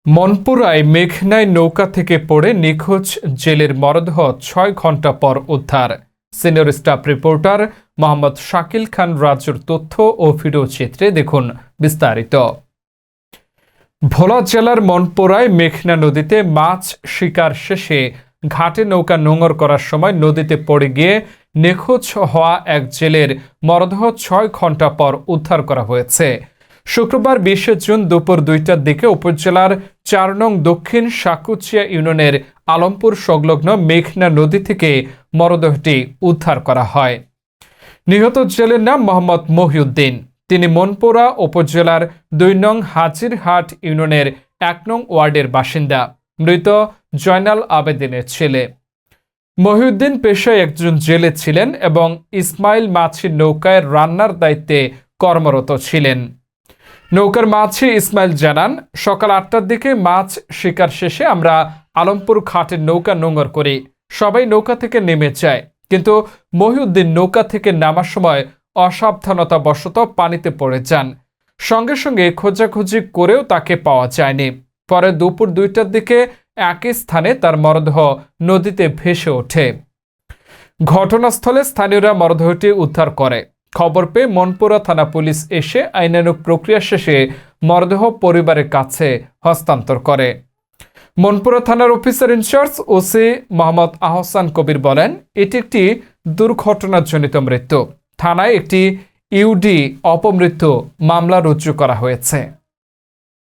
মনপুরায় মেঘনায় নৌকা থেকে পড়ে নিখোঁজ জেলের মরদেহ ৬ ঘন্টা পর উদ্ধার। Senior staff reporter Mohammad Shakil Khan রাজুর তথ্য ও ভিডিও চিত্রে দেখুন বিস্তারিত। ভোলা জেলার মনপুরায় মেঘনা নদীতে মাছ শিকার শেষে ঘাটে নৌকা নোঙর করার সময় নদীতে পড়ে গিয়ে নিখোঁজ হওয়া এক জেলের মরদেহ ৬ ঘন্টা পর উদ্ধার করা হয়েছে। শুক্রবার ২০ জুন দুপুর ২টার দিকে উপজেলার ৪ নং দক্ষিণ সাকুচিয়া ইউনিয়নের আলমপুর সংলগ্ন মেঘনা নদী থেকে মরদেহটি উদ্ধার করা হয়। নিহত জেলের নাম মোহাম্মদ মহিউদ্দিন। তিনি মনপুরা উপজেলার ২ নং হাজিরহাট ইউনিয়নের ১ নং ওয়ার্ডের বাসিন্দা, মৃত জয়নাল আবেদিনের ছেলে। মহিউদ্দিন পেশায় একজন জেলে ছিলেন এবং ইসমাইল মাছির নৌকায় রান্নার দায়িত্বে কর্মরত ছিলেন। নৌকার মাঝি ইসমাইল জানান, সকাল ৮টার দিকে মাছ শিকার শেষে আমরা আলমপুর ঘাটের নৌকা নোঙর করি। সবাই নৌকা থেকে নেমে যায়, কিন্তু মহিউদ্দিন নৌকা থেকে নামার সময় অসাবধানতাবশত পানিতে পড়ে যান। সঙ্গে সঙ্গে খোঁজাখুঁজি করেও তাকে পাওয়া যায়নি। পরে দুপুর ২টার দিকে একই স্থানে তার মরদেহ নদীতে ভেসে ওঠে। ঘটনাস্থলে স্থানীয়রা মরদেহটি উদ্ধার করে। খবর পেয়ে মনপুরা থানা পুলিশ এসে আইনানুগ প্রক্রিয়া শেষে মরদেহ পরিবারের কাছে হস্তান্তর করে। মনপুরা থানার officer in charge OC Mohammad Ahsan Kabir বলেন, এটি একটি দুর্ঘটনাজনিত মৃত্যু। থানায় একটি ইউডি অপমৃত্যু মামলা রুজু করা হয়েছে।